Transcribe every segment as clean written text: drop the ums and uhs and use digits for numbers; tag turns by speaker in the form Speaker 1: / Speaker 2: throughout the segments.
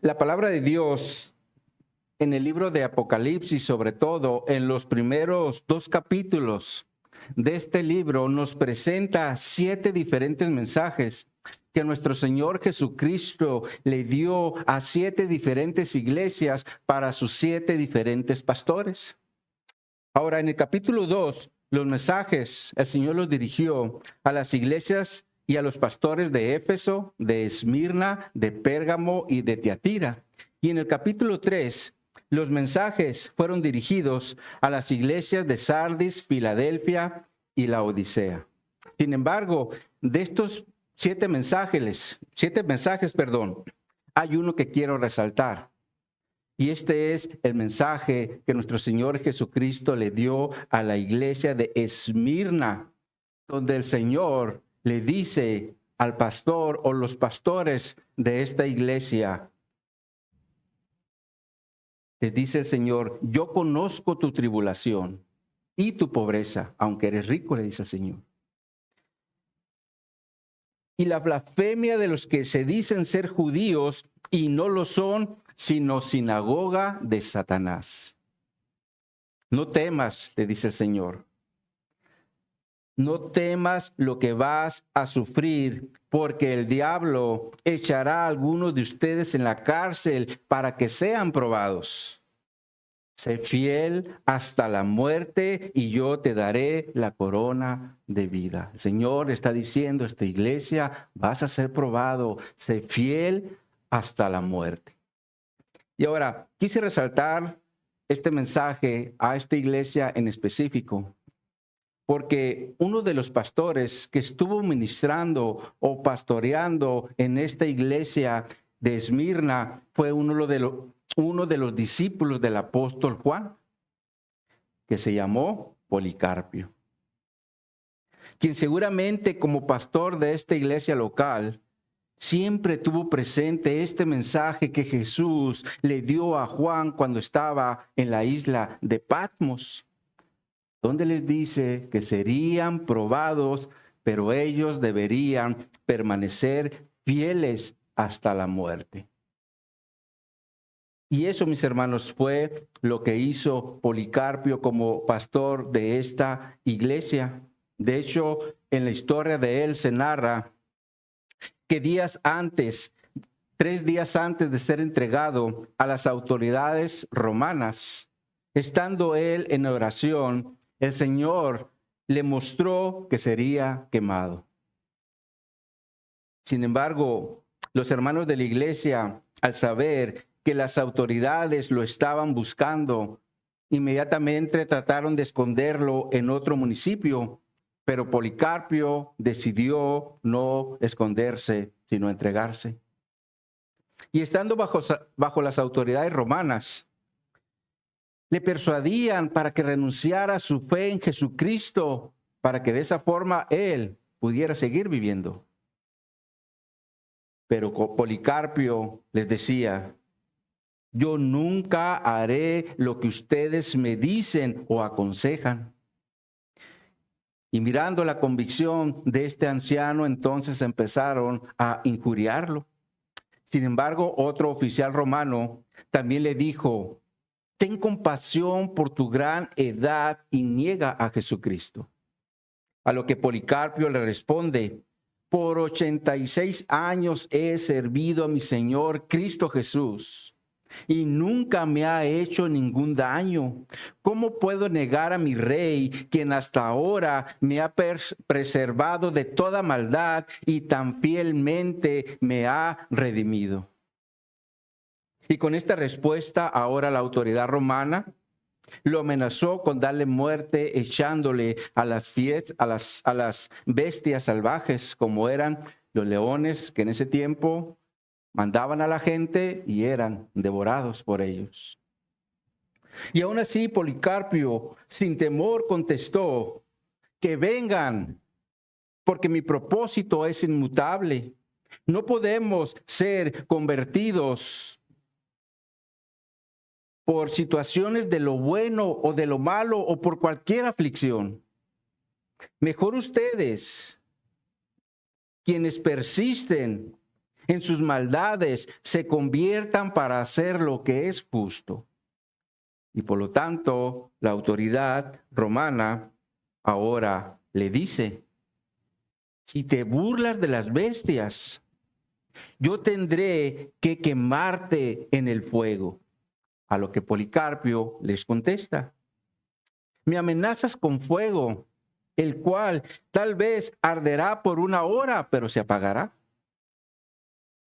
Speaker 1: La palabra de Dios en el libro de Apocalipsis, sobre todo en los primeros 2 capítulos de este libro, nos presenta 7 diferentes mensajes que nuestro Señor Jesucristo le dio a 7 diferentes iglesias para sus 7 diferentes pastores. Ahora, en el capítulo 2, los mensajes el Señor los dirigió a las iglesias y a los pastores de Éfeso, de Esmirna, de Pérgamo y de Tiatira. Y en el capítulo 3, los mensajes fueron dirigidos a las iglesias de Sardis, Filadelfia y la Odisea. Sin embargo, de estos 7 mensajes, hay uno que quiero resaltar. Y este es el mensaje que nuestro Señor Jesucristo le dio a la iglesia de Esmirna, donde el Señor le dice al pastor o los pastores de esta iglesia, les dice el Señor, yo conozco tu tribulación y tu pobreza, aunque eres rico, le dice el Señor. Y la blasfemia de los que se dicen ser judíos y no lo son, sino sinagoga de Satanás. No temas, le dice el Señor. No temas lo que vas a sufrir, porque el diablo echará a algunos de ustedes en la cárcel para que sean probados. Sé fiel hasta la muerte y yo te daré la corona de vida. El Señor está diciendo a esta iglesia, vas a ser probado. Sé fiel hasta la muerte. Y ahora, quise resaltar este mensaje a esta iglesia en específico, porque uno de los pastores que estuvo ministrando o pastoreando en esta iglesia de Esmirna fue uno de los discípulos del apóstol Juan, que se llamó Policarpio, quien seguramente como pastor de esta iglesia local siempre tuvo presente este mensaje que Jesús le dio a Juan cuando estaba en la isla de Patmos, donde les dice que serían probados, pero ellos deberían permanecer fieles hasta la muerte. Y eso, mis hermanos, fue lo que hizo Policarpio como pastor de esta iglesia. De hecho, en la historia de él se narra que 3 días antes de ser entregado a las autoridades romanas, estando él en oración, el Señor le mostró que sería quemado. Sin embargo, los hermanos de la iglesia, al saber que las autoridades lo estaban buscando, inmediatamente trataron de esconderlo en otro municipio, pero Policarpio decidió no esconderse, sino entregarse. Y estando bajo las autoridades romanas, le persuadían para que renunciara a su fe en Jesucristo, para que de esa forma él pudiera seguir viviendo. Pero Policarpio les decía, yo nunca haré lo que ustedes me dicen o aconsejan. Y mirando la convicción de este anciano, entonces empezaron a injuriarlo. Sin embargo, otro oficial romano también le dijo, ten compasión por tu gran edad y niega a Jesucristo. A lo que Policarpio le responde, por 86 años he servido a mi Señor Cristo Jesús y nunca me ha hecho ningún daño. ¿Cómo puedo negar a mi Rey, quien hasta ahora me ha preservado de toda maldad y tan fielmente me ha redimido? Y con esta respuesta, ahora la autoridad romana lo amenazó con darle muerte, echándole a las bestias salvajes, como eran los leones, que en ese tiempo mandaban a la gente y eran devorados por ellos. Y aún así Policarpio, sin temor, contestó, que vengan, porque mi propósito es inmutable. No podemos ser convertidos por situaciones de lo bueno o de lo malo o por cualquier aflicción. Mejor ustedes, quienes persisten en sus maldades se conviertan para hacer lo que es justo. Y por lo tanto, la autoridad romana ahora le dice: si te burlas de las bestias, yo tendré que quemarte en el fuego. A lo que Policarpio les contesta: me amenazas con fuego, el cual tal vez arderá por una hora, pero se apagará.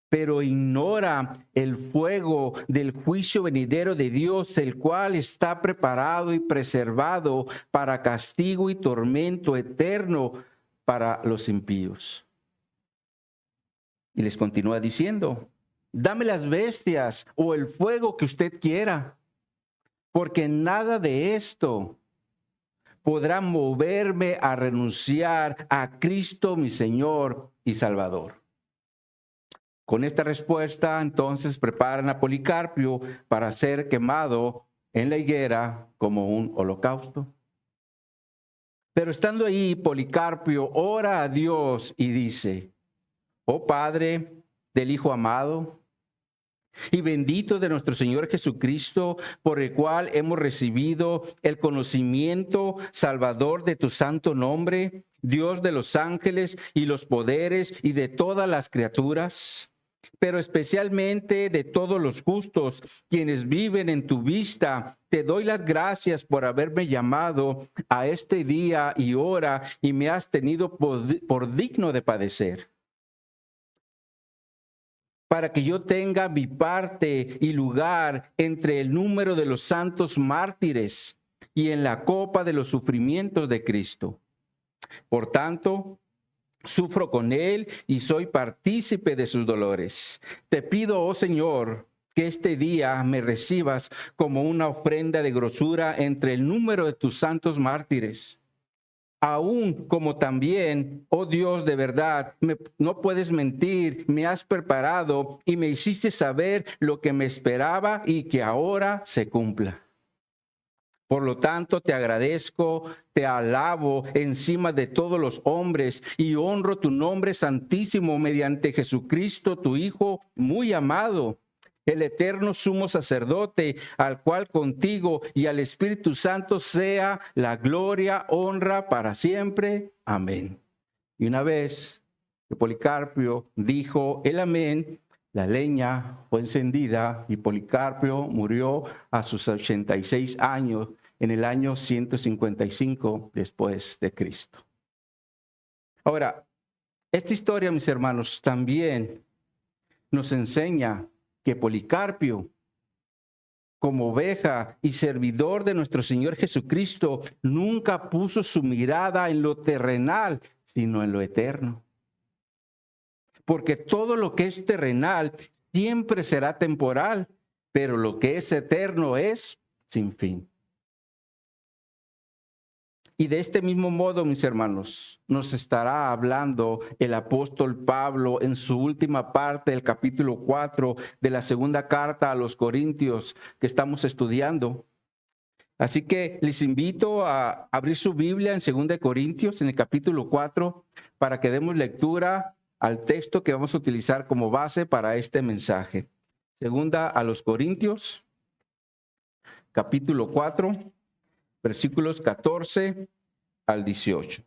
Speaker 1: Pero ignora el fuego del juicio venidero de Dios, el cual está preparado y preservado para castigo y tormento eterno para los impíos. Y les continúa diciendo: dame las bestias o el fuego que usted quiera, porque nada de esto podrá moverme a renunciar a Cristo mi Señor y Salvador. Con esta respuesta, entonces, preparan a Policarpio para ser quemado en la higuera como un holocausto. Pero estando ahí, Policarpio ora a Dios y dice: oh Padre del Hijo amado y bendito de nuestro Señor Jesucristo, por el cual hemos recibido el conocimiento salvador de tu santo nombre, Dios de los ángeles y los poderes y de todas las criaturas, pero especialmente de todos los justos, quienes viven en tu vista. Te doy las gracias por haberme llamado a este día y hora y me has tenido por digno de padecer, para que yo tenga mi parte y lugar entre el número de los santos mártires y en la copa de los sufrimientos de Cristo. Por tanto, sufro con él y soy partícipe de sus dolores. Te pido, oh Señor, que este día me recibas como una ofrenda de grosura entre el número de tus santos mártires. Aún como también, oh Dios de verdad, no puedes mentir, me has preparado y me hiciste saber lo que me esperaba y que ahora se cumpla. Por lo tanto, te agradezco, te alabo encima de todos los hombres y honro tu nombre santísimo mediante Jesucristo, tu Hijo muy amado, el eterno sumo sacerdote, al cual contigo y al Espíritu Santo sea la gloria, honra para siempre. Amén. Y una vez que Policarpio dijo el amén, la leña fue encendida y Policarpio murió a sus 86 años en el año 155 después de Cristo. Ahora, esta historia, mis hermanos, también nos enseña que Policarpio, como oveja y servidor de nuestro Señor Jesucristo, nunca puso su mirada en lo terrenal, sino en lo eterno. Porque todo lo que es terrenal siempre será temporal, pero lo que es eterno es sin fin. Y de este mismo modo, mis hermanos, nos estará hablando el apóstol Pablo en su última parte del capítulo 4 de la segunda carta a los Corintios que estamos estudiando. Así que les invito a abrir su Biblia en 2 Corintios, en el capítulo 4, para que demos lectura al texto que vamos a utilizar como base para este mensaje. Segunda a los Corintios, capítulo 4. Versículos 14 al 18.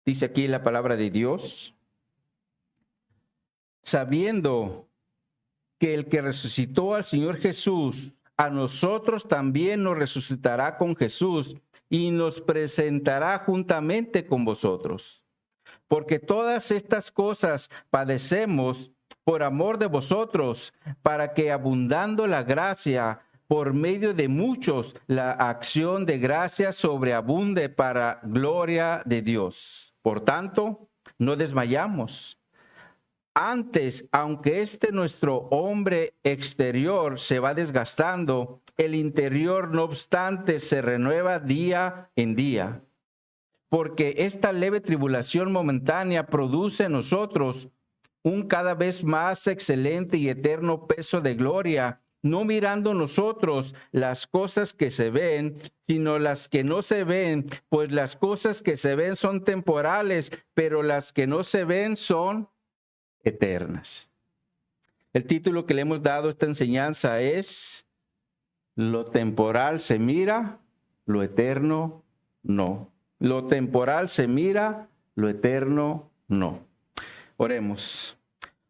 Speaker 1: Dice aquí la palabra de Dios: sabiendo que el que resucitó al Señor Jesús, a nosotros también nos resucitará con Jesús y nos presentará juntamente con vosotros. Porque todas estas cosas padecemos por amor de vosotros, para que abundando la gracia por medio de muchos, la acción de gracia sobreabunde para gloria de Dios. Por tanto, no desmayamos. Antes, aunque nuestro hombre exterior se va desgastando, el interior, no obstante, se renueva día en día. Porque esta leve tribulación momentánea produce en nosotros un cada vez más excelente y eterno peso de gloria no mirando nosotros las cosas que se ven, sino las que no se ven, pues las cosas que se ven son temporales, pero las que no se ven son eternas. El título que le hemos dado a esta enseñanza es: lo temporal se mira, lo eterno no. Lo temporal se mira, lo eterno no. Oremos.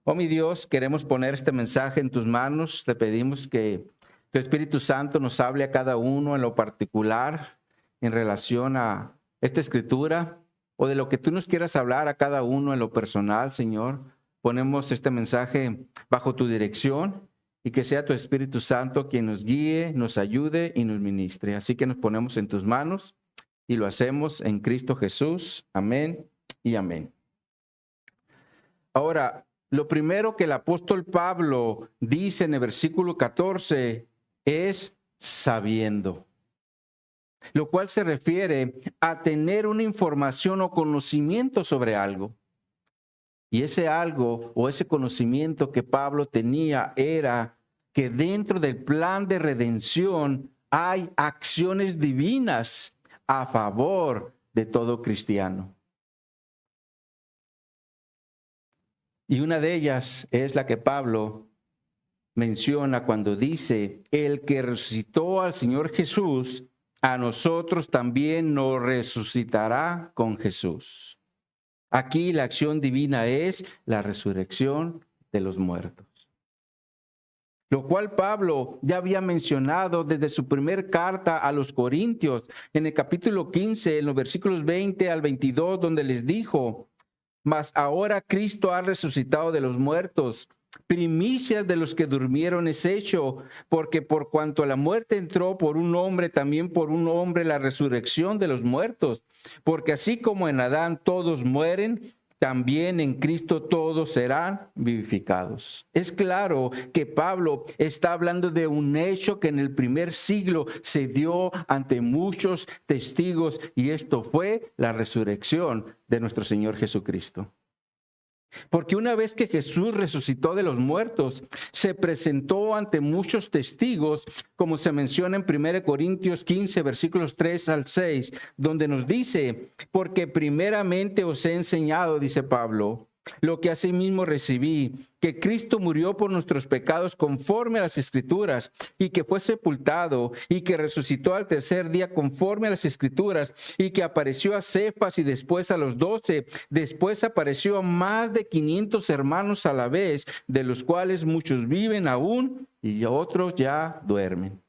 Speaker 1: Oh mi Dios, queremos poner este mensaje en tus manos. Te pedimos que tu Espíritu Santo nos hable a cada uno en lo particular en relación a esta escritura, o de lo que tú nos quieras hablar a cada uno en lo personal, Señor. Ponemos este mensaje bajo tu dirección y que sea tu Espíritu Santo quien nos guíe, nos ayude y nos ministre. Así que nos ponemos en tus manos y lo hacemos en Cristo Jesús. Amén y amén. Ahora, lo primero que el apóstol Pablo dice en el versículo 14 es sabiendo, lo cual se refiere a tener una información o conocimiento sobre algo. Y ese algo o ese conocimiento que Pablo tenía era que dentro del plan de redención hay acciones divinas a favor de todo cristiano. Y una de ellas es la que Pablo menciona cuando dice: el que resucitó al Señor Jesús, a nosotros también nos resucitará con Jesús. Aquí la acción divina es la resurrección de los muertos. Lo cual Pablo ya había mencionado desde su primer carta a los Corintios, en el capítulo 15, en los versículos 20 al 22, donde les dijo: mas ahora Cristo ha resucitado de los muertos, primicias de los que durmieron es hecho, porque por cuanto la muerte entró por un hombre, también por un hombre la resurrección de los muertos. Porque así como en Adán todos mueren, también en Cristo todos serán vivificados. Es claro que Pablo está hablando de un hecho que en el primer siglo se dio ante muchos testigos, y esto fue la resurrección de nuestro Señor Jesucristo. Porque una vez que Jesús resucitó de los muertos, se presentó ante muchos testigos, como se menciona en 1 Corintios 15, versículos 3 al 6, donde nos dice: porque primeramente os he enseñado, dice Pablo, lo que asimismo recibí, que Cristo murió por nuestros pecados conforme a las Escrituras, y que fue sepultado, y que resucitó al tercer día conforme a las Escrituras, y que apareció a Cefas y después a los 12, después apareció a más de 500 hermanos a la vez, de los cuales muchos viven aún y otros ya duermen.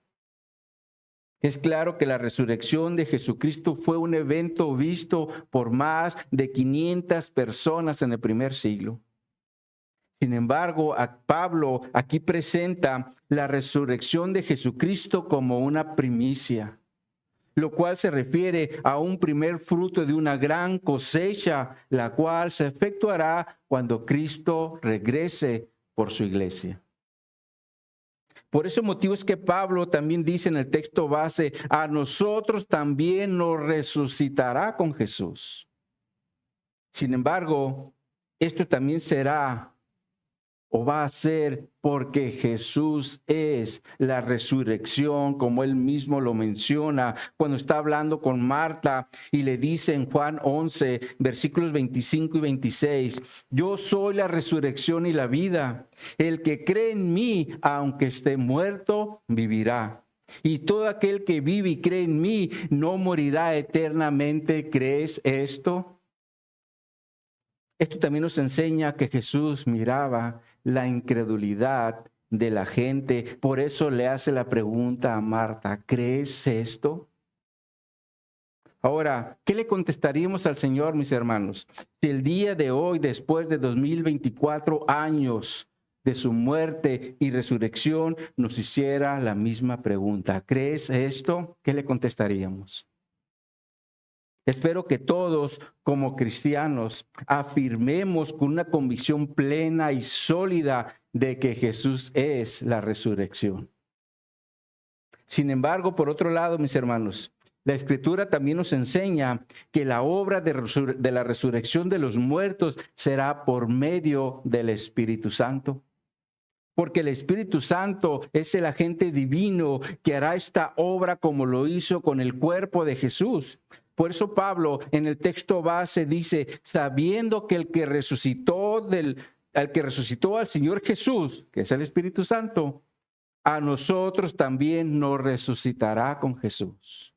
Speaker 1: Es claro que la resurrección de Jesucristo fue un evento visto por más de 500 personas en el primer siglo. Sin embargo, Pablo aquí presenta la resurrección de Jesucristo como una primicia, lo cual se refiere a un primer fruto de una gran cosecha, la cual se efectuará cuando Cristo regrese por su iglesia. Por ese motivo es que Pablo también dice en el texto base: a nosotros también nos resucitará con Jesús. Sin embargo, esto también será o va a ser porque Jesús es la resurrección, como él mismo lo menciona cuando está hablando con Marta y le dice en Juan 11, versículos 25 y 26, yo soy la resurrección y la vida. El que cree en mí, aunque esté muerto, vivirá. Y todo aquel que vive y cree en mí no morirá eternamente. ¿Crees esto? Esto también nos enseña que Jesús miraba la incredulidad de la gente. Por eso le hace la pregunta a Marta: ¿crees esto? Ahora, ¿qué le contestaríamos al Señor, mis hermanos? Si el día de hoy, después de 2024 años de su muerte y resurrección, nos hiciera la misma pregunta: ¿crees esto? ¿Qué le contestaríamos? Espero que todos, como cristianos, afirmemos con una convicción plena y sólida de que Jesús es la resurrección. Sin embargo, por otro lado, mis hermanos, la Escritura también nos enseña que la obra de la resurrección de los muertos será por medio del Espíritu Santo. porque el Espíritu Santo es el agente divino que hará esta obra como lo hizo con el cuerpo de Jesús. Por eso Pablo en el texto base dice, sabiendo que el que resucitó al Señor Jesús, que es el Espíritu Santo, a nosotros también nos resucitará con Jesús.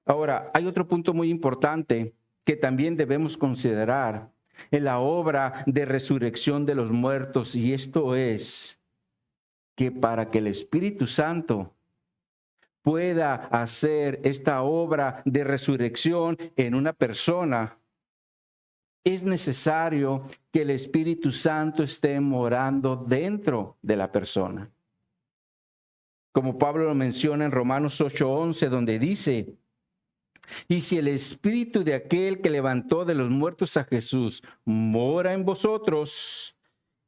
Speaker 1: Ahora, hay otro punto muy importante que también debemos considerar en la obra de resurrección de los muertos, y esto es que para que el Espíritu Santo pueda hacer esta obra de resurrección en una persona, es necesario que el Espíritu Santo esté morando dentro de la persona. Como Pablo lo menciona en Romanos 8:11, donde dice, y si el Espíritu de aquel que levantó de los muertos a Jesús mora en vosotros,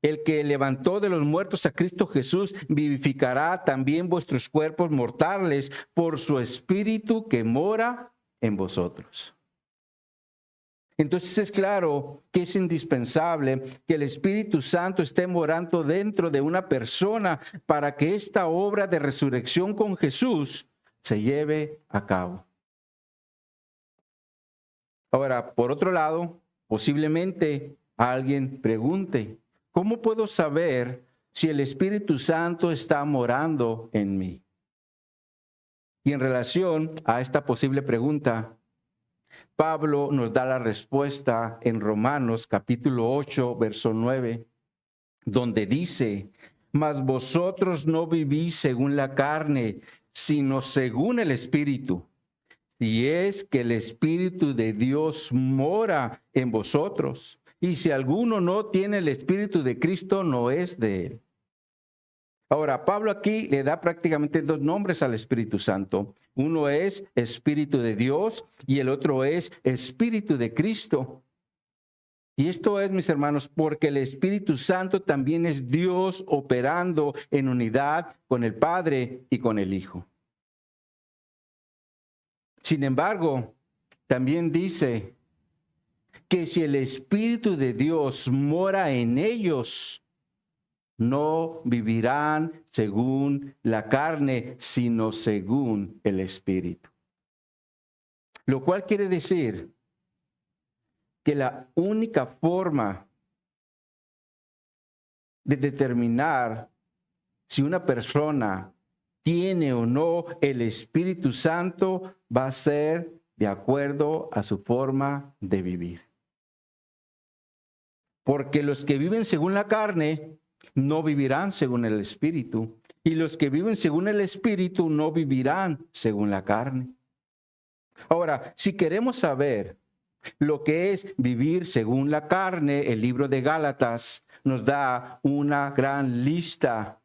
Speaker 1: el que levantó de los muertos a Cristo Jesús vivificará también vuestros cuerpos mortales por su Espíritu que mora en vosotros. Entonces es claro que es indispensable que el Espíritu Santo esté morando dentro de una persona para que esta obra de resurrección con Jesús se lleve a cabo. Ahora, por otro lado, posiblemente alguien pregunte, ¿cómo puedo saber si el Espíritu Santo está morando en mí? Y en relación a esta posible pregunta, Pablo nos da la respuesta en Romanos capítulo 8, verso 9, donde dice, mas vosotros no vivís según la carne, sino según el Espíritu. Si es que el Espíritu de Dios mora en vosotros, y si alguno no tiene el Espíritu de Cristo, no es de él. Ahora, Pablo aquí le da prácticamente dos nombres al Espíritu Santo. Uno es Espíritu de Dios y el otro es Espíritu de Cristo. Y esto es, mis hermanos, porque el Espíritu Santo también es Dios operando en unidad con el Padre y con el Hijo. Sin embargo, también dice que si el Espíritu de Dios mora en ellos, no vivirán según la carne, sino según el Espíritu. Lo cual quiere decir que la única forma de determinar si una persona tiene o no el Espíritu Santo va a ser de acuerdo a su forma de vivir. Porque los que viven según la carne no vivirán según el Espíritu, y los que viven según el Espíritu no vivirán según la carne. Ahora, si queremos saber lo que es vivir según la carne, el libro de Gálatas nos da una gran lista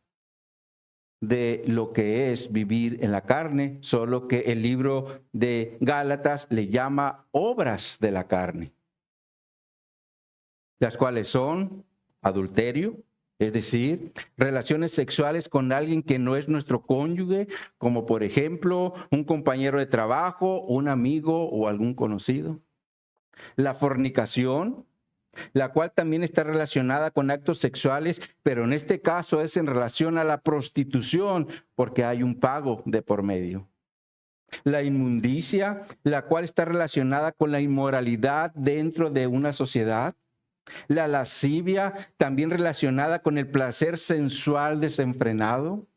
Speaker 1: de lo que es vivir en la carne, solo que el libro de Gálatas le llama obras de la carne, las cuales son adulterio, es decir, relaciones sexuales con alguien que no es nuestro cónyuge, como por ejemplo un compañero de trabajo, un amigo o algún conocido. La fornicación, la cual también está relacionada con actos sexuales, pero en este caso es en relación a la prostitución, porque hay un pago de por medio. La inmundicia, la cual está relacionada con la inmoralidad dentro de una sociedad. La lascivia, también relacionada con el placer sensual desenfrenado.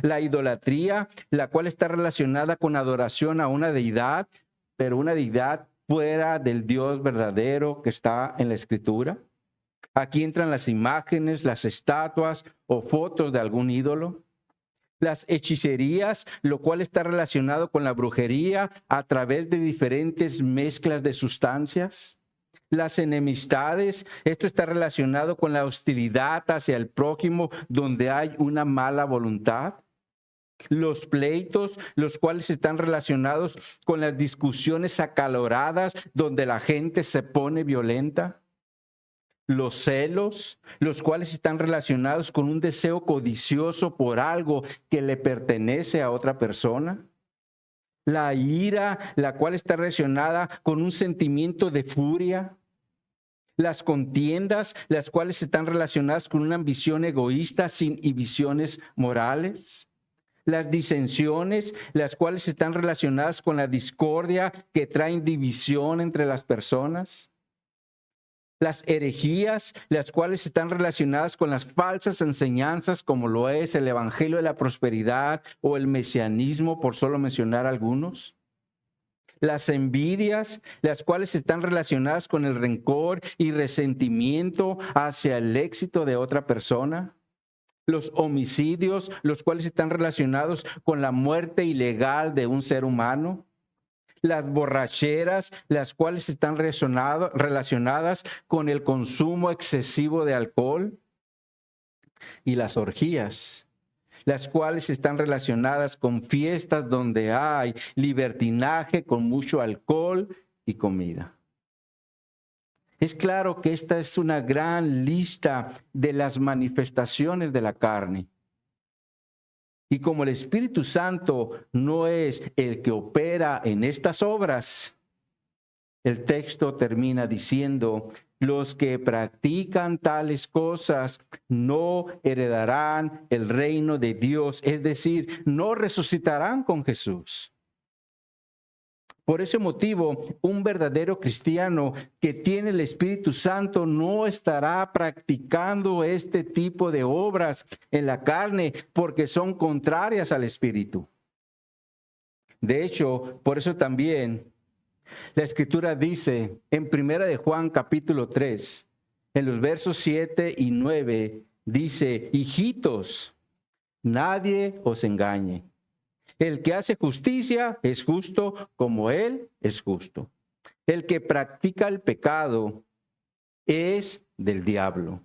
Speaker 1: La idolatría, la cual está relacionada con adoración a una deidad, pero una deidad fuera del Dios verdadero que está en la Escritura. Aquí entran las imágenes, las estatuas o fotos de algún ídolo. Las hechicerías, lo cual está relacionado con la brujería a través de diferentes mezclas de sustancias. Las enemistades, esto está relacionado con la hostilidad hacia el prójimo donde hay una mala voluntad. Los pleitos, los cuales están relacionados con las discusiones acaloradas donde la gente se pone violenta. Los celos, los cuales están relacionados con un deseo codicioso por algo que le pertenece a otra persona. La ira, la cual está relacionada con un sentimiento de furia. Las contiendas, las cuales están relacionadas con una ambición egoísta sin inhibiciones morales. Las disensiones, las cuales están relacionadas con la discordia que traen división entre las personas. Las herejías, las cuales están relacionadas con las falsas enseñanzas, como lo es el Evangelio de la Prosperidad o el mesianismo, por solo mencionar algunos. Las envidias, las cuales están relacionadas con el rencor y resentimiento hacia el éxito de otra persona. Los homicidios, los cuales están relacionados con la muerte ilegal de un ser humano. Las borracheras, las cuales están relacionadas con el consumo excesivo de alcohol. Y las orgías, las cuales están relacionadas con fiestas donde hay libertinaje, con mucho alcohol y comida. Es claro que esta es una gran lista de las manifestaciones de la carne. Y como el Espíritu Santo no es el que opera en estas obras, el texto termina diciendo: los que practican tales cosas no heredarán el reino de Dios, es decir, no resucitarán con Jesús. Por ese motivo, un verdadero cristiano que tiene el Espíritu Santo no estará practicando este tipo de obras en la carne porque son contrarias al Espíritu. De hecho, por eso también la Escritura dice en 1 de Juan capítulo 3, en los versos 7 y 9, dice: hijitos, nadie os engañe. El que hace justicia es justo como Él es justo. El que practica el pecado es del diablo,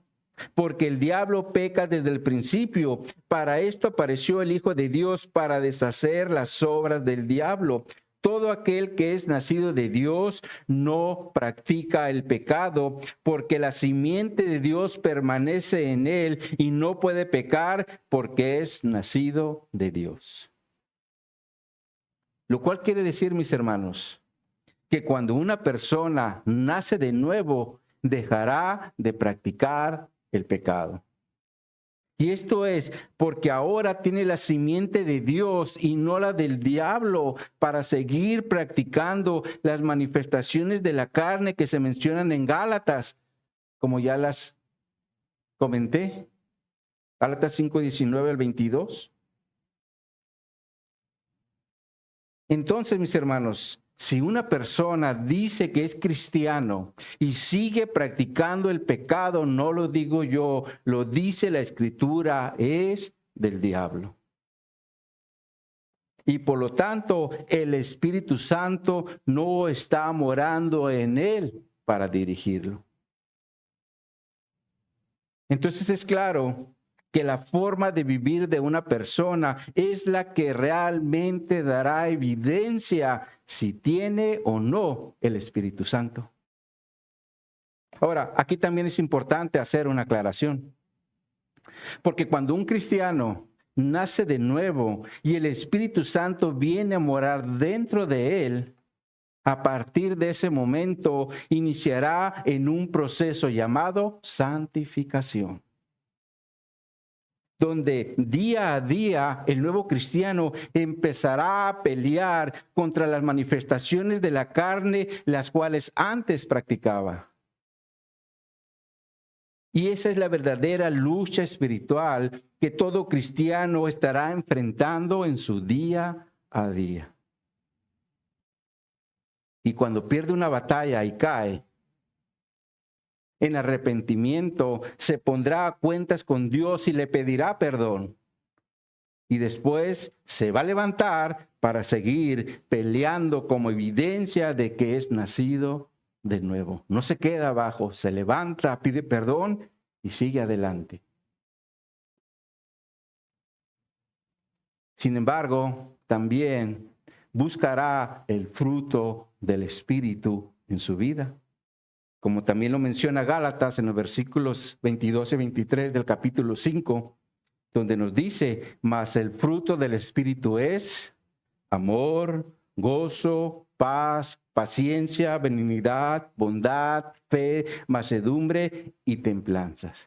Speaker 1: porque el diablo peca desde el principio. Para esto apareció el Hijo de Dios, para deshacer las obras del diablo. Todo aquel que es nacido de Dios no practica el pecado, porque la simiente de Dios permanece en él y no puede pecar porque es nacido de Dios. Lo cual quiere decir, mis hermanos, que cuando una persona nace de nuevo, dejará de practicar el pecado. Y esto es porque ahora tiene la simiente de Dios y no la del diablo para seguir practicando las manifestaciones de la carne que se mencionan en Gálatas, como ya las comenté. Gálatas 5, 19 al 22. Entonces, mis hermanos, si una persona dice que es cristiano y sigue practicando el pecado, no lo digo yo, lo dice la Escritura, es del diablo. Y por lo tanto, el Espíritu Santo no está morando en él para dirigirlo. Entonces es claro que la forma de vivir de una persona es la que realmente dará evidencia si tiene o no el Espíritu Santo. Ahora, aquí también es importante hacer una aclaración, porque cuando un cristiano nace de nuevo y el Espíritu Santo viene a morar dentro de él, a partir de ese momento iniciará en un proceso llamado santificación, donde día a día el nuevo cristiano empezará a pelear contra las manifestaciones de la carne, las cuales antes practicaba. Y esa es la verdadera lucha espiritual que todo cristiano estará enfrentando en su día a día. Y cuando pierde una batalla y cae, en arrepentimiento se pondrá a cuentas con Dios y le pedirá perdón. Y después se va a levantar para seguir peleando como evidencia de que es nacido de nuevo. No se queda abajo, se levanta, pide perdón y sigue adelante. Sin embargo, también buscará el fruto del Espíritu en su vida. Como también lo menciona Gálatas en los versículos 22 y 23 del capítulo 5, donde nos dice: mas el fruto del Espíritu es amor, gozo, paz, paciencia, benignidad, bondad, fe, mansedumbre y templanzas.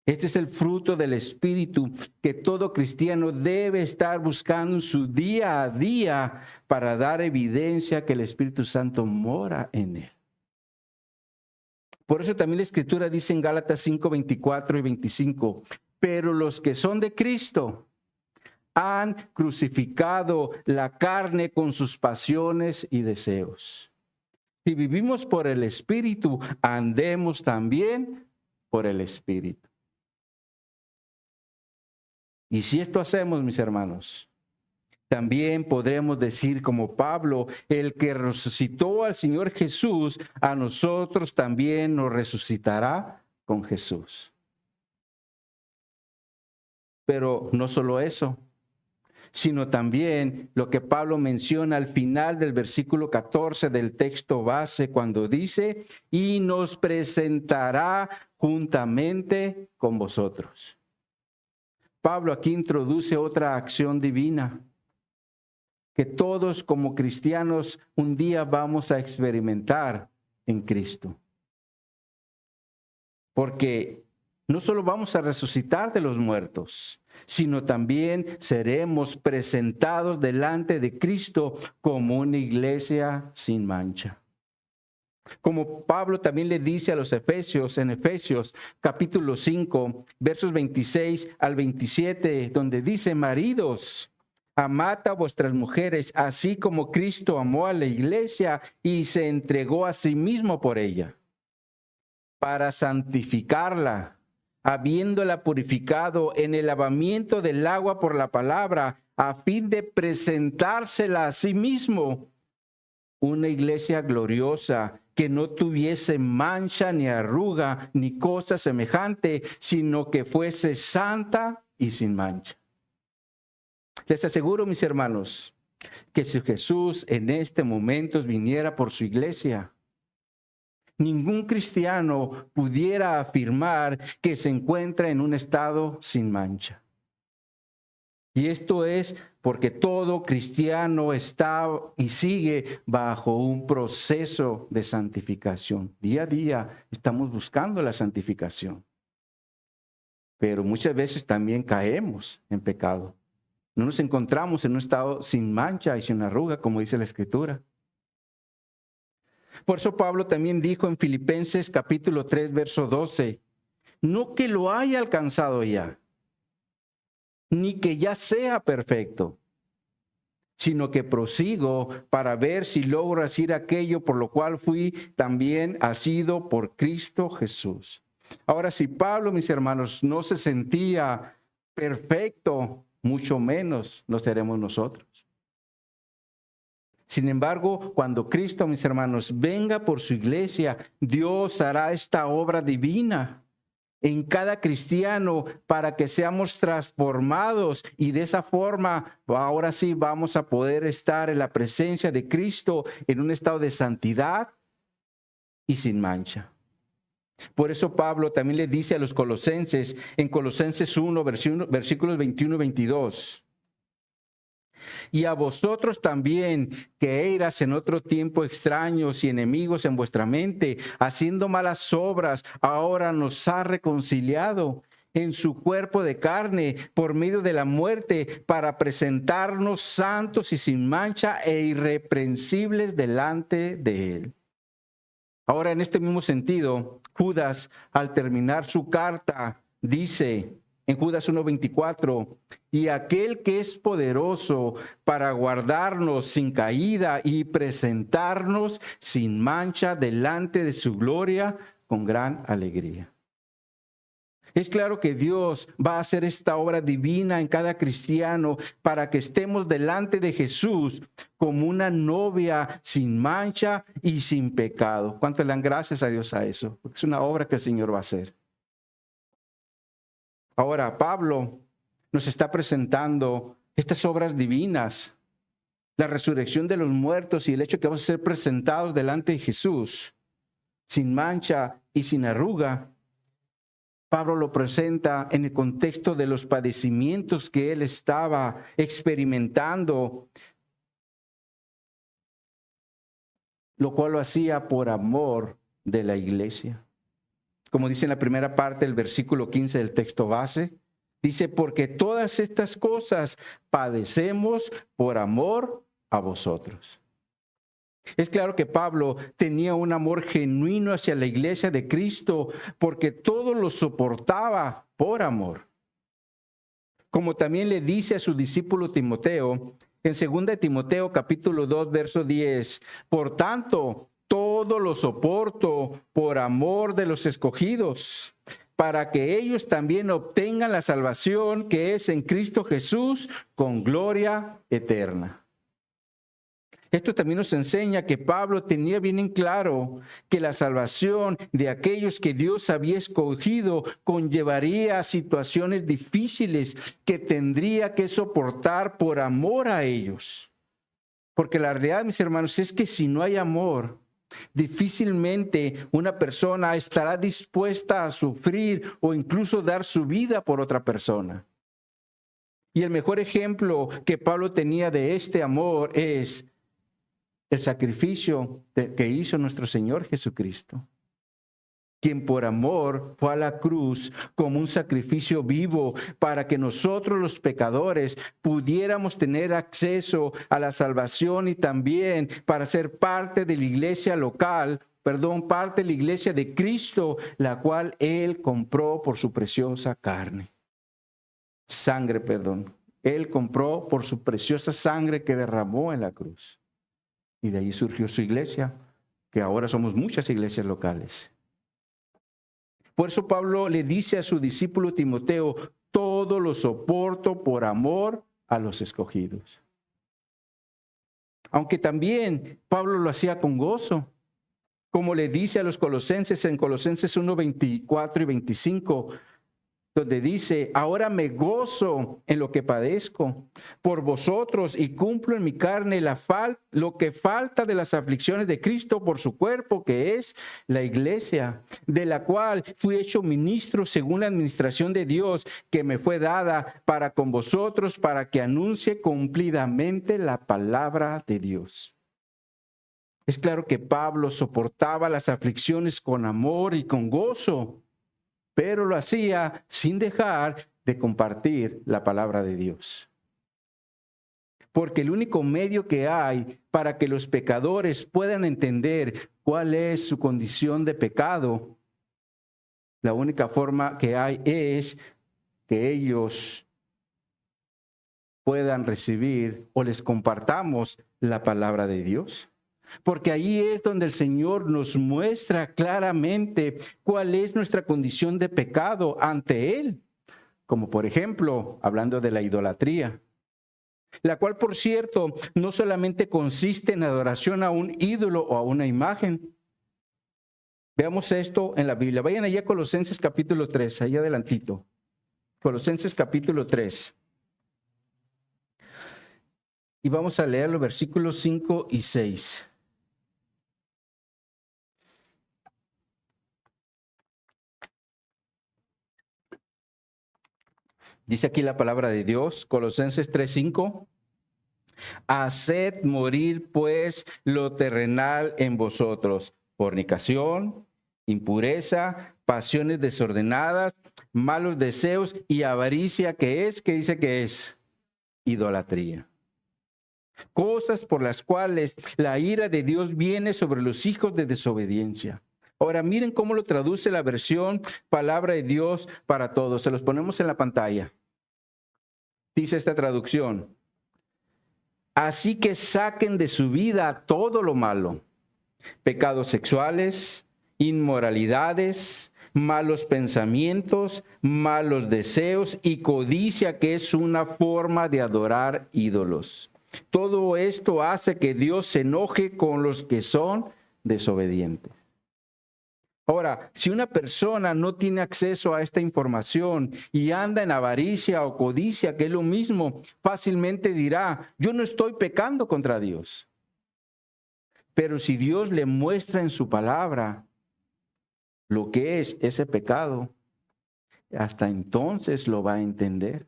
Speaker 1: Este es el fruto del Espíritu que todo cristiano debe estar buscando en su día a día para dar evidencia que el Espíritu Santo mora en él. Por eso también la Escritura dice en Gálatas 5, 24 y 25, pero los que son de Cristo han crucificado la carne con sus pasiones y deseos. Si vivimos por el Espíritu, andemos también por el Espíritu. Y si esto hacemos, mis hermanos, también podremos decir como Pablo, el que resucitó al Señor Jesús, a nosotros también nos resucitará con Jesús. Pero no solo eso, sino también lo que Pablo menciona al final del versículo 14 del texto base, cuando dice, y nos presentará juntamente con vosotros. Pablo aquí introduce otra acción divina que todos como cristianos un día vamos a experimentar en Cristo. Porque no solo vamos a resucitar de los muertos, sino también seremos presentados delante de Cristo como una iglesia sin mancha. Como Pablo también le dice a los Efesios, en Efesios capítulo 5, versos 26 al 27, donde dice, maridos, amad a vuestras mujeres, así como Cristo amó a la iglesia y se entregó a sí mismo por ella, para santificarla, habiéndola purificado en el lavamiento del agua por la palabra, a fin de presentársela a sí mismo, una iglesia gloriosa, que no tuviese mancha ni arruga ni cosa semejante, sino que fuese santa y sin mancha. Les aseguro, mis hermanos, que si Jesús en este momento viniera por su iglesia, ningún cristiano pudiera afirmar que se encuentra en un estado sin mancha. Y esto es porque todo cristiano está y sigue bajo un proceso de santificación. Día a día estamos buscando la santificación. Pero muchas veces también caemos en pecado. No nos encontramos en un estado sin mancha y sin arruga, como dice la Escritura. Por eso Pablo también dijo en Filipenses capítulo 3, verso 12, no que lo haya alcanzado ya, ni que ya sea perfecto, sino que prosigo para ver si logro hacer aquello por lo cual fui también asido por Cristo Jesús. Ahora, si Pablo, mis hermanos, no se sentía perfecto, mucho menos lo seremos nosotros. Sin embargo, cuando Cristo, mis hermanos, venga por su iglesia, Dios hará esta obra divina en cada cristiano para que seamos transformados y de esa forma ahora sí vamos a poder estar en la presencia de Cristo en un estado de santidad y sin mancha. Por eso Pablo también le dice a los colosenses en Colosenses 1, versículos 21 y 22. Y a vosotros también, que eras en otro tiempo extraños y enemigos en vuestra mente, haciendo malas obras, ahora nos ha reconciliado en su cuerpo de carne por medio de la muerte, para presentarnos santos y sin mancha e irreprensibles delante de él. Ahora, en este mismo sentido, Judas, al terminar su carta, dice en Judas 1:24, y aquel que es poderoso para guardarnos sin caída y presentarnos sin mancha delante de su gloria con gran alegría. Es claro que Dios va a hacer esta obra divina en cada cristiano para que estemos delante de Jesús como una novia sin mancha y sin pecado. ¿Cuánto le dan gracias a Dios a eso? Porque es una obra que el Señor va a hacer. Ahora, Pablo nos está presentando estas obras divinas, la resurrección de los muertos y el hecho que vamos a ser presentados delante de Jesús sin mancha y sin arruga. Pablo lo presenta en el contexto de los padecimientos que él estaba experimentando lo cual lo hacía por amor de la iglesia. Como dice en la primera parte del versículo 15 del texto base, dice, porque todas estas cosas padecemos por amor a vosotros. Es claro que Pablo tenía un amor genuino hacia la iglesia de Cristo porque todo lo soportaba por amor. Como también le dice a su discípulo Timoteo, en 2 Timoteo capítulo 2, verso 10, por tanto, todo lo soporto por amor de los escogidos, para que ellos también obtengan la salvación que es en Cristo Jesús con gloria eterna. Esto también nos enseña que Pablo tenía bien en claro que la salvación de aquellos que Dios había escogido conllevaría situaciones difíciles que tendría que soportar por amor a ellos. Porque la realidad, mis hermanos, es que si no hay amor, difícilmente una persona estará dispuesta a sufrir o incluso dar su vida por otra persona. Y el mejor ejemplo que Pablo tenía de este amor es el sacrificio que hizo nuestro Señor Jesucristo, quien por amor fue a la cruz como un sacrificio vivo para que nosotros los pecadores pudiéramos tener acceso a la salvación y también para ser parte de la iglesia local, parte de la iglesia de Cristo, la cual Él compró por su preciosa sangre. Él compró por su preciosa sangre que derramó en la cruz. Y de ahí surgió su iglesia, que ahora somos muchas iglesias locales. Por eso Pablo le dice a su discípulo Timoteo, todo lo soporto por amor a los escogidos. Aunque también Pablo lo hacía con gozo, como le dice a los colosenses en Colosenses 1, 24 y 25, donde dice, ahora me gozo en lo que padezco por vosotros y cumplo en mi carne lo que falta de las aflicciones de Cristo por su cuerpo, que es la iglesia, de la cual fui hecho ministro según la administración de Dios que me fue dada para con vosotros, para que anuncie cumplidamente la palabra de Dios. Es claro que Pablo soportaba las aflicciones con amor y con gozo, pero lo hacía sin dejar de compartir la palabra de Dios. Porque el único medio que hay para que los pecadores puedan entender cuál es su condición de pecado, la única forma que hay es que ellos puedan recibir o les compartamos la palabra de Dios. Porque ahí es donde el Señor nos muestra claramente cuál es nuestra condición de pecado ante Él. Como por ejemplo, hablando de la idolatría, la cual, por cierto, no solamente consiste en adoración a un ídolo o a una imagen. Veamos esto en la Biblia. Vayan allá a Colosenses capítulo 3, ahí adelantito. Colosenses capítulo 3. Y vamos a leer los versículos 5 y 6. Dice aquí la palabra de Dios, Colosenses 3:5. Haced morir pues lo terrenal en vosotros, fornicación, impureza, pasiones desordenadas, malos deseos y avaricia, ¿qué dice que es? Idolatría. Cosas por las cuales la ira de Dios viene sobre los hijos de desobediencia. Ahora miren cómo lo traduce la versión Palabra de Dios para Todos. Se los ponemos en la pantalla. Dice esta traducción: así que saquen de su vida todo lo malo, pecados sexuales, inmoralidades, malos pensamientos, malos deseos y codicia, que es una forma de adorar ídolos. Todo esto hace que Dios se enoje con los que son desobedientes. Ahora, si una persona no tiene acceso a esta información y anda en avaricia o codicia, que es lo mismo, fácilmente dirá, yo no estoy pecando contra Dios. Pero si Dios le muestra en su palabra lo que es ese pecado, hasta entonces lo va a entender.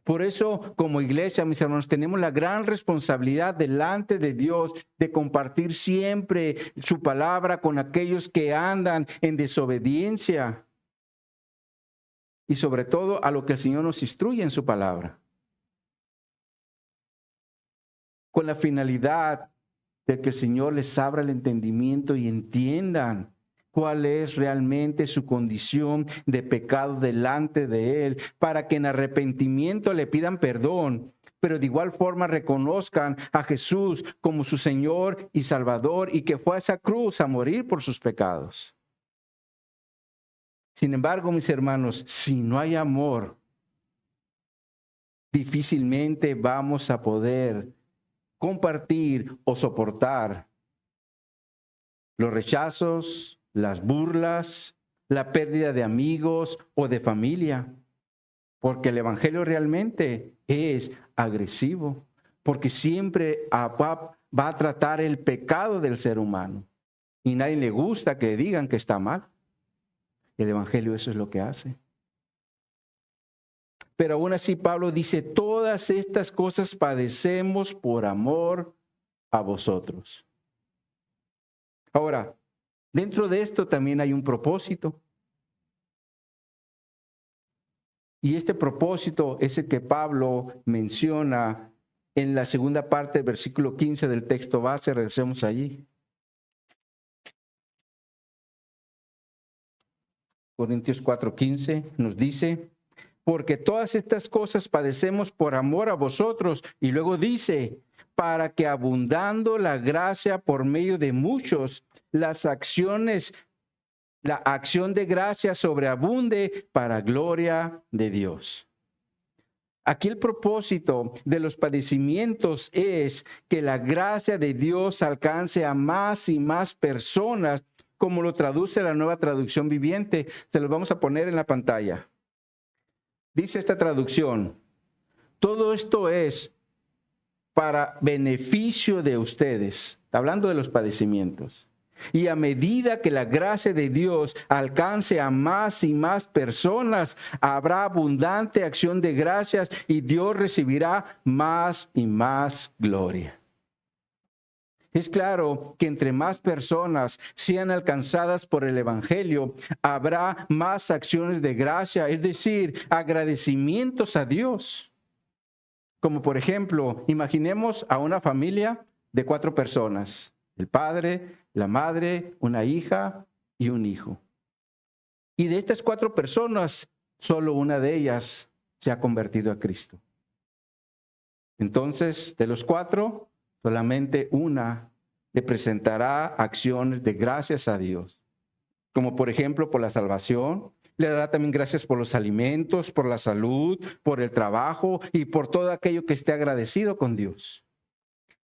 Speaker 1: Por eso, como iglesia, mis hermanos, tenemos la gran responsabilidad delante de Dios de compartir siempre su palabra con aquellos que andan en desobediencia. Y sobre todo a lo que el Señor nos instruye en su palabra. Con la finalidad de que el Señor les abra el entendimiento y entiendan cuál es realmente su condición de pecado delante de Él, para que en arrepentimiento le pidan perdón, pero de igual forma reconozcan a Jesús como su Señor y Salvador y que fue a esa cruz a morir por sus pecados. Sin embargo, mis hermanos, si no hay amor, difícilmente vamos a poder compartir o soportar los rechazos, las burlas, la pérdida de amigos o de familia, porque el evangelio realmente es agresivo, porque siempre va a tratar el pecado del ser humano y nadie le gusta que le digan que está mal. El evangelio eso es lo que hace. Pero aún así Pablo dice, todas estas cosas padecemos por amor a vosotros. Ahora, dentro de esto también hay un propósito. Y este propósito es el que Pablo menciona en la segunda parte del versículo 15 del texto base. Regresemos allí. Corintios 4:15 nos dice, porque todas estas cosas padecemos por amor a vosotros. Y luego dice, para que abundando la gracia por medio de muchos, la acción de gracia sobreabunde para gloria de Dios. Aquí el propósito de los padecimientos es que la gracia de Dios alcance a más y más personas, como lo traduce la Nueva Traducción Viviente. Se los vamos a poner en la pantalla. Dice esta traducción, todo esto es para beneficio de ustedes, hablando de los padecimientos. Y a medida que la gracia de Dios alcance a más y más personas, habrá abundante acción de gracias y Dios recibirá más y más gloria. Es claro que entre más personas sean alcanzadas por el evangelio, habrá más acciones de gracia, es decir, agradecimientos a Dios. Como por ejemplo, imaginemos a una familia de 4 personas, el padre, la madre, una hija y un hijo. Y de estas 4 personas, solo una de ellas se ha convertido a Cristo. Entonces, de los 4, solamente una le presentará acciones de gracias a Dios, como por ejemplo por la salvación. Le dará también gracias por los alimentos, por la salud, por el trabajo y por todo aquello que esté agradecido con Dios.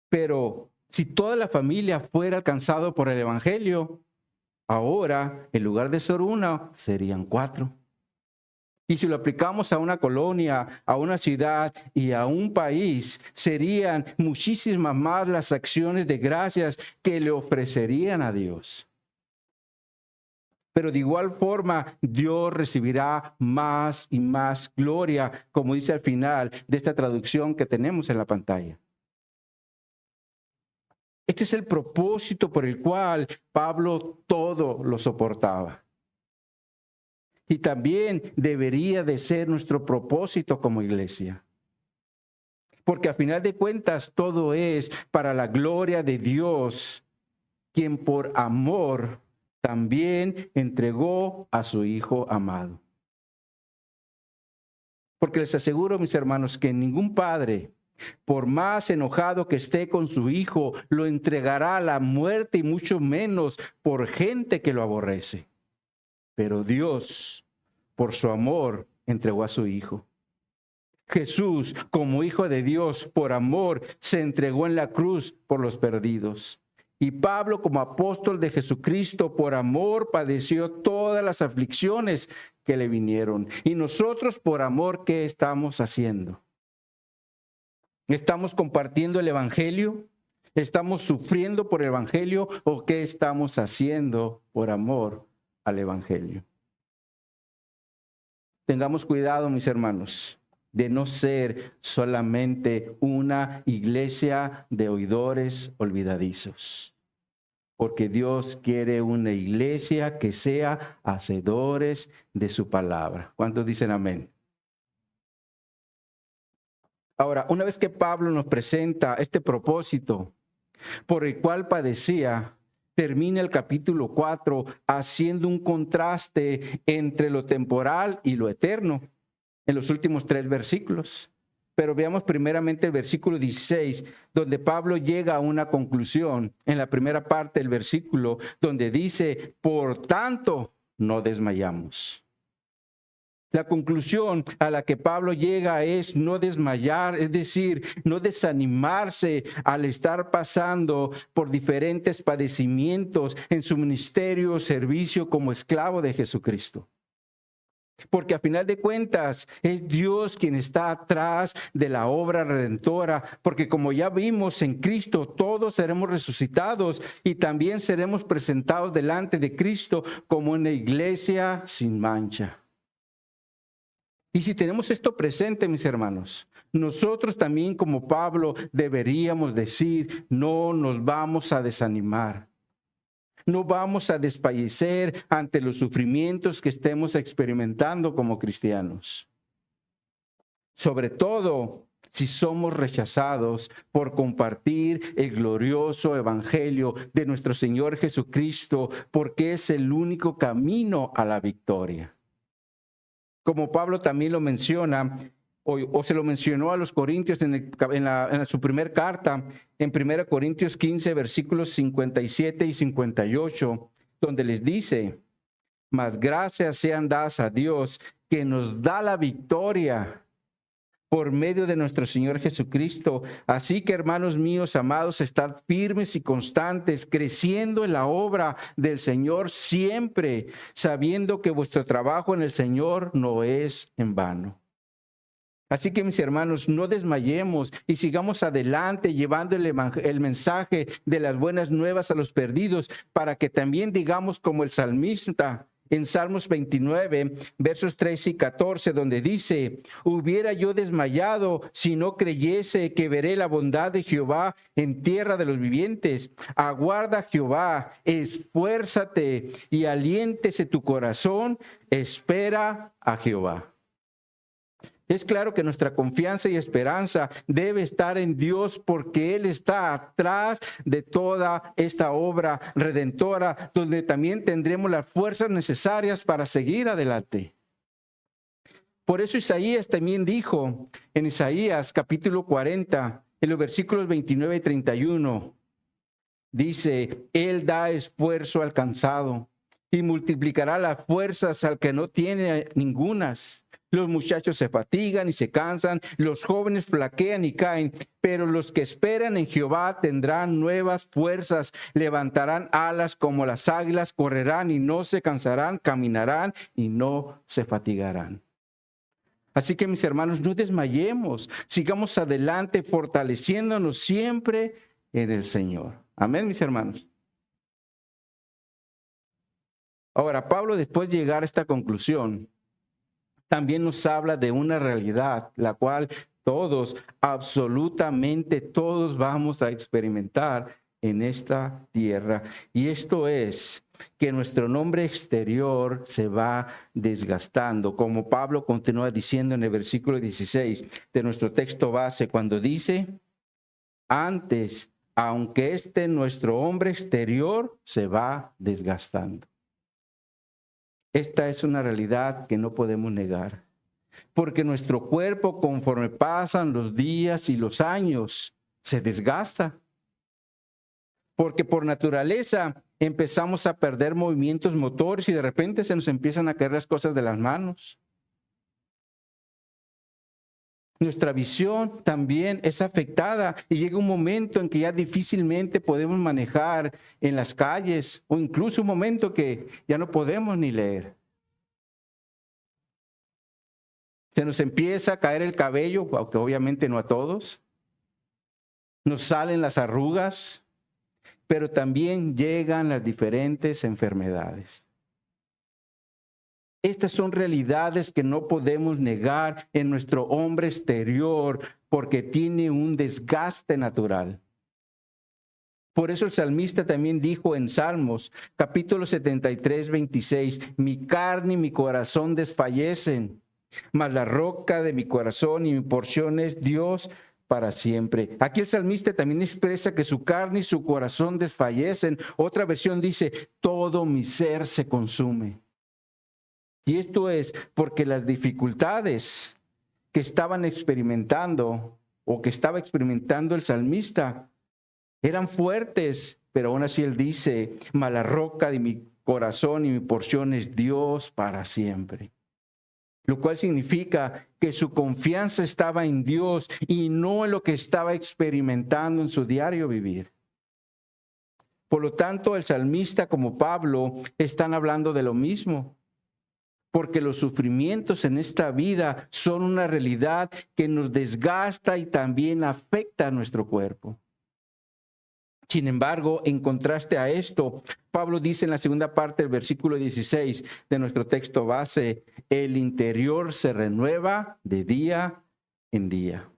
Speaker 1: Pero si toda la familia fuera alcanzado por el evangelio, ahora en lugar de ser una, serían 4. Y si lo aplicamos a una colonia, a una ciudad y a un país, serían muchísimas más las acciones de gracias que le ofrecerían a Dios. Pero de igual forma, Dios recibirá más y más gloria, como dice al final de esta traducción que tenemos en la pantalla. Este es el propósito por el cual Pablo todo lo soportaba. Y también debería de ser nuestro propósito como iglesia. Porque a final de cuentas todo es para la gloria de Dios, quien por amor también entregó a su Hijo amado. Porque les aseguro, mis hermanos, que ningún padre, por más enojado que esté con su hijo, lo entregará a la muerte y mucho menos por gente que lo aborrece. Pero Dios, por su amor, entregó a su Hijo. Jesús, como Hijo de Dios, por amor, se entregó en la cruz por los perdidos. Y Pablo, como apóstol de Jesucristo, por amor, padeció todas las aflicciones que le vinieron. Y nosotros, por amor, ¿qué estamos haciendo? ¿Estamos compartiendo el evangelio? ¿Estamos sufriendo por el evangelio? ¿O qué estamos haciendo por amor al evangelio? Tengamos cuidado, mis hermanos, de no ser solamente una iglesia de oidores olvidadizos. Porque Dios quiere una iglesia que sea hacedores de su palabra. ¿Cuántos dicen amén? Ahora, una vez que Pablo nos presenta este propósito por el cual padecía, termina el capítulo 4 haciendo un contraste entre lo temporal y lo eterno en los últimos 3 versículos. Pero veamos primeramente el versículo 16, donde Pablo llega a una conclusión en la primera parte del versículo, donde dice, por tanto, no desmayamos. La conclusión a la que Pablo llega es no desmayar, es decir, no desanimarse al estar pasando por diferentes padecimientos en su ministerio o servicio como esclavo de Jesucristo. Porque a final de cuentas es Dios quien está atrás de la obra redentora, porque como ya vimos en Cristo, todos seremos resucitados y también seremos presentados delante de Cristo como una iglesia sin mancha. Y si tenemos esto presente, mis hermanos, nosotros también como Pablo deberíamos decir, no nos vamos a desanimar. No vamos a desfallecer ante los sufrimientos que estemos experimentando como cristianos. Sobre todo si somos rechazados por compartir el glorioso evangelio de nuestro Señor Jesucristo, porque es el único camino a la victoria. Como Pablo también lo menciona, o se lo mencionó a los corintios en su primer carta, en 1 Corintios 15, versículos 57 y 58, donde les dice, mas gracias sean dadas a Dios que nos da la victoria por medio de nuestro Señor Jesucristo. Así que, hermanos míos, amados, estad firmes y constantes, creciendo en la obra del Señor siempre, sabiendo que vuestro trabajo en el Señor no es en vano. Así que, mis hermanos, no desmayemos y sigamos adelante llevando el mensaje de las buenas nuevas a los perdidos, para que también digamos como el salmista en Salmos 29, versos 13 y 14, donde dice, hubiera yo desmayado si no creyese que veré la bondad de Jehová en tierra de los vivientes. Aguarda Jehová, esfuérzate y aliéntese tu corazón, espera a Jehová. Es claro que nuestra confianza y esperanza debe estar en Dios, porque Él está atrás de toda esta obra redentora, donde también tendremos las fuerzas necesarias para seguir adelante. Por eso Isaías también dijo en Isaías capítulo 40, en los versículos 29 y 31, dice, Él da esfuerzo al cansado y multiplicará las fuerzas al que no tiene ningunas. Los muchachos se fatigan y se cansan, los jóvenes flaquean y caen, pero los que esperan en Jehová tendrán nuevas fuerzas, levantarán alas como las águilas, correrán y no se cansarán, caminarán y no se fatigarán. Así que, mis hermanos, no desmayemos, sigamos adelante fortaleciéndonos siempre en el Señor. Amén, mis hermanos. Ahora, Pablo, después de llegar a esta conclusión, también nos habla de una realidad, la cual todos, absolutamente todos vamos a experimentar en esta tierra. Y esto es que nuestro nombre exterior se va desgastando, como Pablo continúa diciendo en el versículo 16 de nuestro texto base, cuando dice, antes, aunque nuestro hombre exterior se va desgastando. Esta es una realidad que no podemos negar, porque nuestro cuerpo, conforme pasan los días y los años, se desgasta. Porque por naturaleza empezamos a perder movimientos motores y de repente se nos empiezan a caer las cosas de las manos. Nuestra visión también es afectada y llega un momento en que ya difícilmente podemos manejar en las calles, o incluso un momento que ya no podemos ni leer. Se nos empieza a caer el cabello, aunque obviamente no a todos. Nos salen las arrugas, pero también llegan las diferentes enfermedades. Estas son realidades que no podemos negar en nuestro hombre exterior porque tiene un desgaste natural. Por eso el salmista también dijo en Salmos, capítulo 73, 26, mi carne y mi corazón desfallecen, mas la roca de mi corazón y mi porción es Dios para siempre. Aquí el salmista también expresa que su carne y su corazón desfallecen. Otra versión dice, todo mi ser se consume. Y esto es porque las dificultades que estaban experimentando o que estaba experimentando el salmista eran fuertes, pero aún así él dice, mas la roca de mi corazón y mi porción es Dios para siempre. Lo cual significa que su confianza estaba en Dios y no en lo que estaba experimentando en su diario vivir. Por lo tanto, el salmista como Pablo están hablando de lo mismo, porque los sufrimientos en esta vida son una realidad que nos desgasta y también afecta a nuestro cuerpo. Sin embargo, en contraste a esto, Pablo dice en la segunda parte del versículo 16 de nuestro texto base, el interior se renueva de día en día.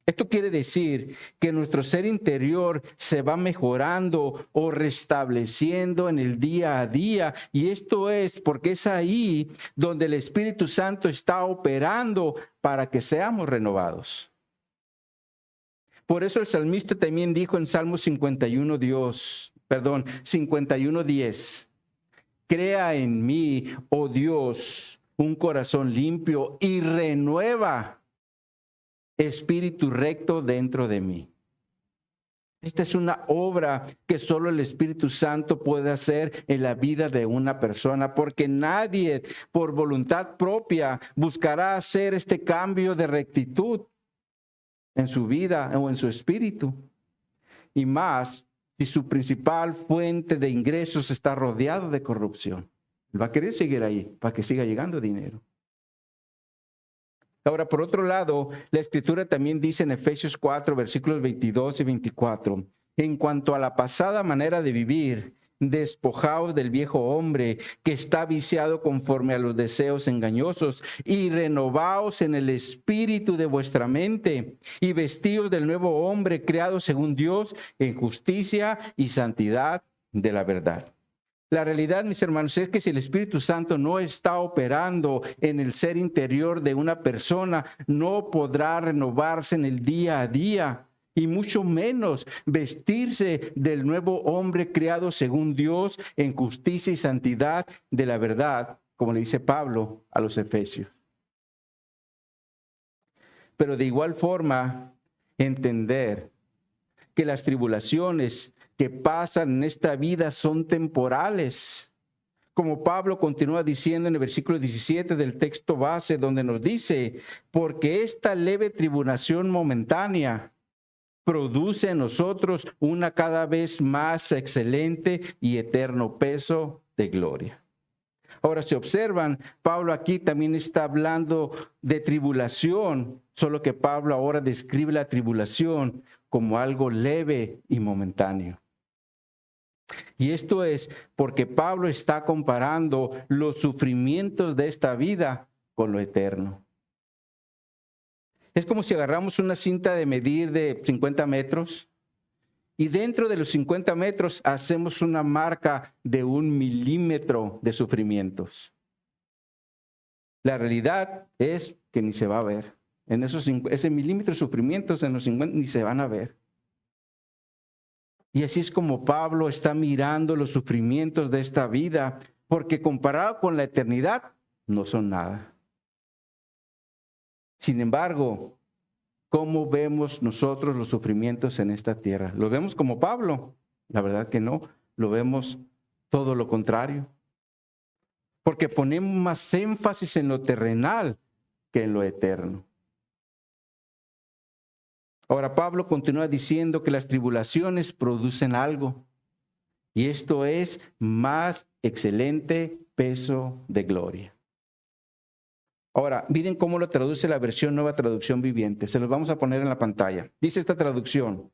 Speaker 1: Esto quiere decir que nuestro ser interior se va mejorando o restableciendo en el día a día. Y esto es porque es ahí donde el Espíritu Santo está operando para que seamos renovados. Por eso el salmista también dijo en Salmo 51:10, crea en mí, oh Dios, un corazón limpio y renueva espíritu recto dentro de mí. Esta es una obra que solo el Espíritu Santo puede hacer en la vida de una persona, porque nadie por voluntad propia buscará hacer este cambio de rectitud en su vida o en su espíritu. Y más si su principal fuente de ingresos está rodeado de corrupción. Va a querer seguir ahí para que siga llegando dinero. Ahora, por otro lado, la Escritura también dice en Efesios 4, versículos 22 y 24, en cuanto a la pasada manera de vivir, despojaos del viejo hombre que está viciado conforme a los deseos engañosos y renovaos en el espíritu de vuestra mente y vestíos del nuevo hombre creado según Dios en justicia y santidad de la verdad. La realidad, mis hermanos, es que si el Espíritu Santo no está operando en el ser interior de una persona, no podrá renovarse en el día a día y mucho menos vestirse del nuevo hombre creado según Dios en justicia y santidad de la verdad, como le dice Pablo a los Efesios. Pero de igual forma, entender que las tribulaciones que pasan en esta vida son temporales. Como Pablo continúa diciendo en el versículo 17 del texto base, donde nos dice, porque esta leve tribulación momentánea produce en nosotros una cada vez más excelente y eterno peso de gloria. Ahora, si observan, Pablo aquí también está hablando de tribulación, solo que Pablo ahora describe la tribulación como algo leve y momentáneo. Y esto es porque Pablo está comparando los sufrimientos de esta vida con lo eterno. Es como si agarramos una cinta de medir de 50 metros y dentro de los 50 metros hacemos una marca de 1 milímetro de sufrimientos. La realidad es que ni se va a ver. En ese milímetro de sufrimientos en los 50 ni se van a ver. Y así es como Pablo está mirando los sufrimientos de esta vida, porque comparado con la eternidad, no son nada. Sin embargo, ¿cómo vemos nosotros los sufrimientos en esta tierra? ¿Lo vemos como Pablo? La verdad que no, lo vemos todo lo contrario. Porque ponemos más énfasis en lo terrenal que en lo eterno. Ahora Pablo continúa diciendo que las tribulaciones producen algo, y esto es más excelente peso de gloria. Ahora, miren cómo lo traduce la versión Nueva Traducción Viviente. Se los vamos a poner en la pantalla. Dice esta traducción: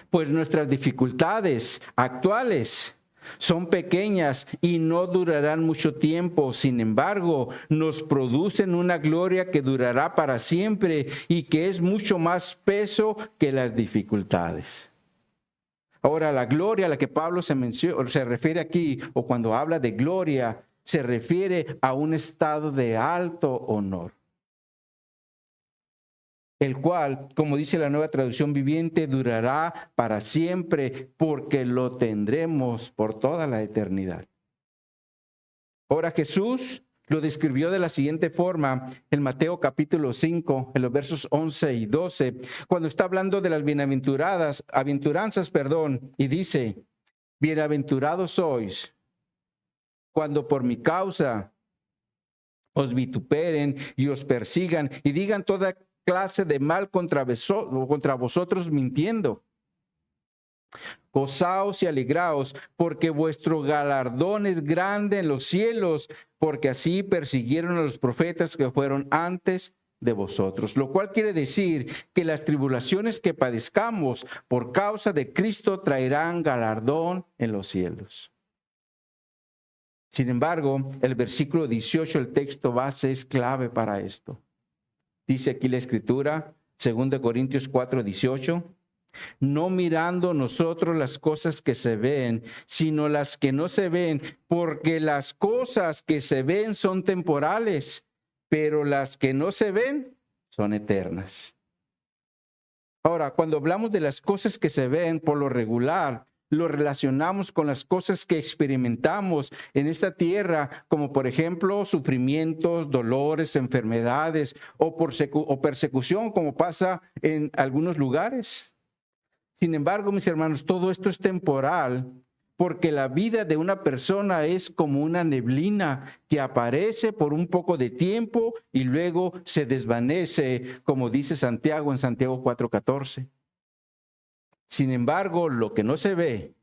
Speaker 1: pues nuestras dificultades actuales Son pequeñas y no durarán mucho tiempo. Sin embargo, nos producen una gloria que durará para siempre y que es mucho más peso que las dificultades. Ahora, la gloria a la que Pablo se refiere aquí, o cuando habla de gloria, se refiere a un estado de alto honor, el cual, como dice la Nueva Traducción Viviente, durará para siempre porque lo tendremos por toda la eternidad. Ahora Jesús lo describió de la siguiente forma en Mateo capítulo 5, en los versos 11 y 12, cuando está hablando de las aventuranzas, y dice: bienaventurados sois cuando por mi causa os vituperen y os persigan y digan toda clase de mal contra vosotros mintiendo. Gozaos y alegraos, porque vuestro galardón es grande en los cielos, porque así persiguieron a los profetas que fueron antes de vosotros. Lo cual quiere decir que las tribulaciones que padezcamos por causa de Cristo traerán galardón en los cielos. Sin embargo, el versículo 18, el texto base, es clave para esto. Dice aquí la Escritura, 2 Corintios 4, 18, no mirando nosotros las cosas que se ven, sino las que no se ven, porque las cosas que se ven son temporales, pero las que no se ven son eternas. Ahora, cuando hablamos de las cosas que se ven, por lo regular, lo relacionamos con las cosas que experimentamos en esta tierra, como por ejemplo sufrimientos, dolores, enfermedades o persecución, como pasa en algunos lugares. Sin embargo, mis hermanos, todo esto es temporal, porque la vida de una persona es como una neblina que aparece por un poco de tiempo y luego se desvanece, como dice Santiago en Santiago 4:14. Sin embargo, lo que no se ve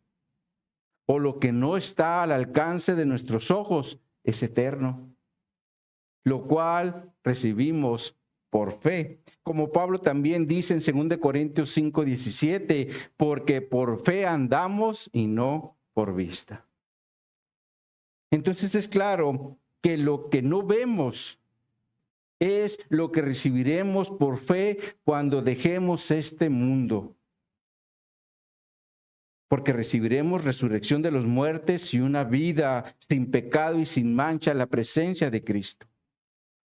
Speaker 1: o lo que no está al alcance de nuestros ojos es eterno, lo cual recibimos por fe. Como Pablo también dice en 2 Corintios 5:17, porque por fe andamos y no por vista. Entonces es claro que lo que no vemos es lo que recibiremos por fe cuando dejemos este mundo. Porque recibiremos resurrección de los muertos y una vida sin pecado y sin mancha en la presencia de Cristo.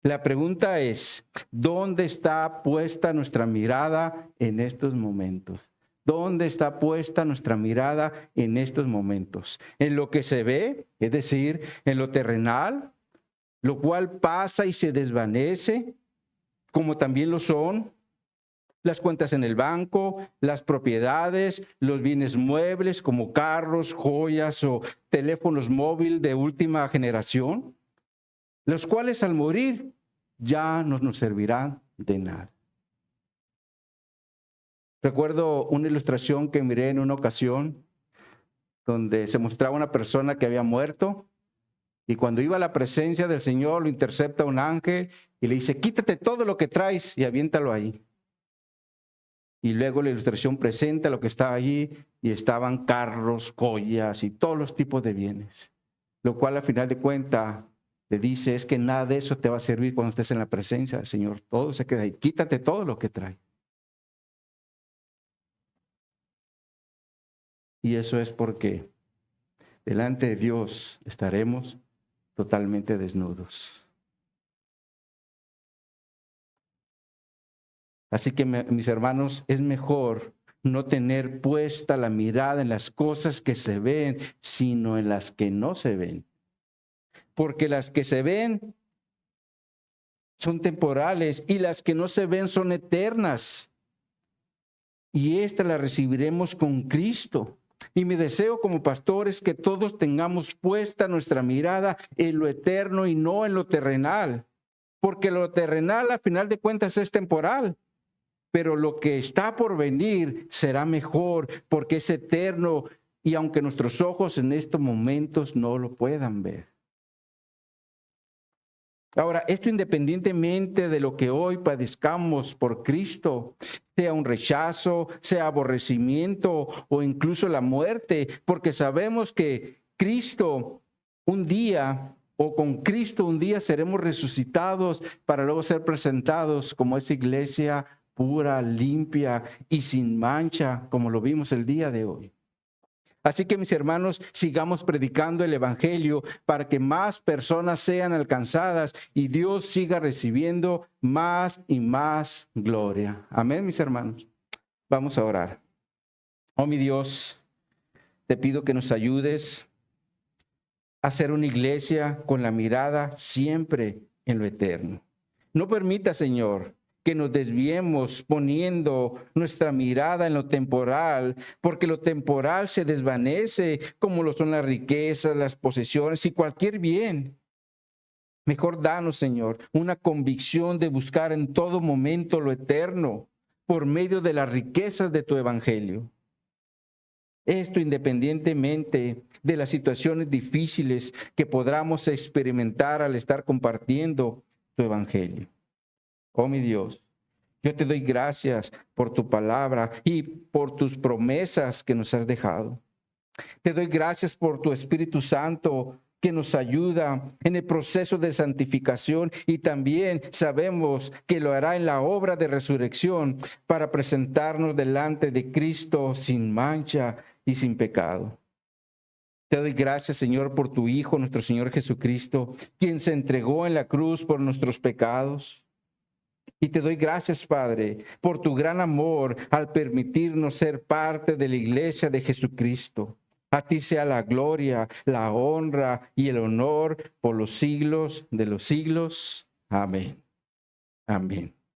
Speaker 1: La pregunta es, ¿dónde está puesta nuestra mirada en estos momentos? ¿Dónde está puesta nuestra mirada en estos momentos? ¿En lo que se ve, es decir, en lo terrenal, lo cual pasa y se desvanece, como también lo son las cuentas en el banco, las propiedades, los bienes muebles como carros, joyas o teléfonos móviles de última generación, los cuales al morir ya no nos servirán de nada? Recuerdo una ilustración que miré en una ocasión donde se mostraba una persona que había muerto y cuando iba a la presencia del Señor lo intercepta un ángel y le dice: quítate todo lo que traes y aviéntalo ahí. Y luego la ilustración presenta lo que estaba allí y estaban carros, joyas y todos los tipos de bienes. Lo cual al final de cuentas le dice: es que nada de eso te va a servir cuando estés en la presencia del Señor. Todo se queda ahí. Quítate todo lo que trae. Y eso es porque delante de Dios estaremos totalmente desnudos. Así que, mis hermanos, es mejor no tener puesta la mirada en las cosas que se ven, sino en las que no se ven. Porque las que se ven son temporales y las que no se ven son eternas. Y estas las recibiremos con Cristo. Y mi deseo como pastor es que todos tengamos puesta nuestra mirada en lo eterno y no en lo terrenal. Porque lo terrenal, a final de cuentas, es temporal. Pero lo que está por venir será mejor porque es eterno y aunque nuestros ojos en estos momentos no lo puedan ver. Ahora, esto independientemente de lo que hoy padezcamos por Cristo, sea un rechazo, sea aborrecimiento o incluso la muerte, porque sabemos que Cristo un día, o con Cristo un día seremos resucitados para luego ser presentados como esa iglesia pura, limpia y sin mancha, como lo vimos el día de hoy. Así que mis hermanos, sigamos predicando el evangelio para que más personas sean alcanzadas y Dios siga recibiendo más y más gloria. Amén, mis hermanos. Vamos a orar. Oh, mi Dios, te pido que nos ayudes a ser una iglesia con la mirada siempre en lo eterno. No permita, Señor, que nos desviemos poniendo nuestra mirada en lo temporal, porque lo temporal se desvanece, como lo son las riquezas, las posesiones y cualquier bien. Mejor danos, Señor, una convicción de buscar en todo momento lo eterno por medio de las riquezas de tu evangelio. Esto independientemente de las situaciones difíciles que podamos experimentar al estar compartiendo tu evangelio. Oh, mi Dios, yo te doy gracias por tu palabra y por tus promesas que nos has dejado. Te doy gracias por tu Espíritu Santo que nos ayuda en el proceso de santificación y también sabemos que lo hará en la obra de resurrección para presentarnos delante de Cristo sin mancha y sin pecado. Te doy gracias, Señor, por tu Hijo, nuestro Señor Jesucristo, quien se entregó en la cruz por nuestros pecados. Y te doy gracias, Padre, por tu gran amor al permitirnos ser parte de la iglesia de Jesucristo. A ti sea la gloria, la honra y el honor por los siglos de los siglos. Amén. Amén.